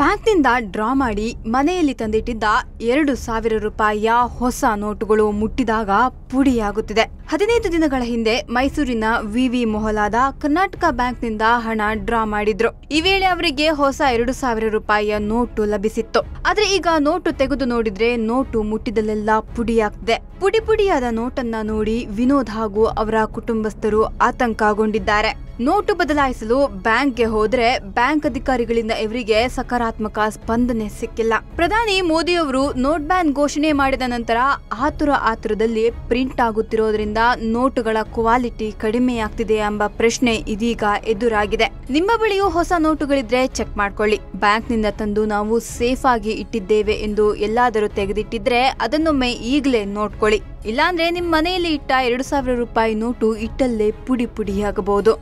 ಬ್ಯಾಂಕ್ನಿಂದ ಡ್ರಾ ಮಾಡಿ ಮನೆಯಲ್ಲಿ ತಂದಿಟ್ಟಿದ್ದ 2,000 ರೂಪಾಯಿಯ ಹೊಸ ನೋಟುಗಳು ಮುಟ್ಟಿದಾಗ ಪುಡಿಯಾಗುತ್ತಿದೆ. 15 ದಿನಗಳ ಹಿಂದೆ ಮೈಸೂರಿನ ವಿವಿ ಮೊಹಲಾದ ಕರ್ನಾಟಕ ಬ್ಯಾಂಕ್ನಿಂದ ಹಣ ಡ್ರಾ ಮಾಡಿದ್ರು. ಈ ವೇಳೆ ಅವರಿಗೆ ಹೊಸ 2,000 ರೂಪಾಯಿಯ ನೋಟು ಲಭಿಸಿತ್ತು. ಆದ್ರೆ ಈಗ ನೋಟು ತೆಗೆದು ನೋಡಿದ್ರೆ ನೋಟು ಮುಟ್ಟಿದಲ್ಲೆಲ್ಲ ಪುಡಿಯಾಗ್ತಿದೆ. ಪುಡಿಯಾದ ನೋಟನ್ನ ನೋಡಿ ವಿನೋದ್ ಹಾಗೂ ಅವರ ಕುಟುಂಬಸ್ಥರು ಆತಂಕಗೊಂಡಿದ್ದಾರೆ. ನೋಟು ಬದಲಾಯಿಸಲು ಬ್ಯಾಂಕ್ಗೆ ಹೋದ್ರೆ ಬ್ಯಾಂಕ್ ಅಧಿಕಾರಿಗಳಿಂದ ಇವರಿಗೆ ಸಕಾರಾತ್ಮಕ ಸ್ಪಂದನೆ ಸಿಕ್ಕಿಲ್ಲ. ಪ್ರಧಾನಿ ಮೋದಿ ಅವರು ನೋಟ್ ಬ್ಯಾನ್ ಘೋಷಣೆ ಮಾಡಿದ ನಂತರ ಆತುರದಲ್ಲಿ ಪ್ರಿಂಟ್ ಆಗುತ್ತಿರೋದ್ರಿಂದ ನೋಟುಗಳ ಕ್ವಾಲಿಟಿ ಕಡಿಮೆಯಾಗ್ತಿದೆ ಎಂಬ ಪ್ರಶ್ನೆ ಇದೀಗ ಎದುರಾಗಿದೆ. ನಿಮ್ಮ ಬಳಿಯೂ ಹೊಸ ನೋಟುಗಳಿದ್ರೆ ಚೆಕ್ ಮಾಡ್ಕೊಳ್ಳಿ. ಬ್ಯಾಂಕ್ನಿಂದ ತಂದು ನಾವು ಸೇಫ್ ಆಗಿ ಇಟ್ಟಿದ್ದೇವೆ ಎಂದು ಎಲ್ಲಾದರೂ ತೆಗೆದಿಟ್ಟಿದ್ರೆ ಅದನ್ನೊಮ್ಮೆ ಈಗಲೇ ನೋಡ್ಕೊಳ್ಳಿ. ಇಲ್ಲಾಂದ್ರೆ ನಿಮ್ಮ ಮನೆಯಲ್ಲಿ ಇಟ್ಟ 2,000 ರೂಪಾಯಿ ನೋಟು ಇಟ್ಟಲ್ಲೇ ಪುಡಿಯಾಗಬಹುದು.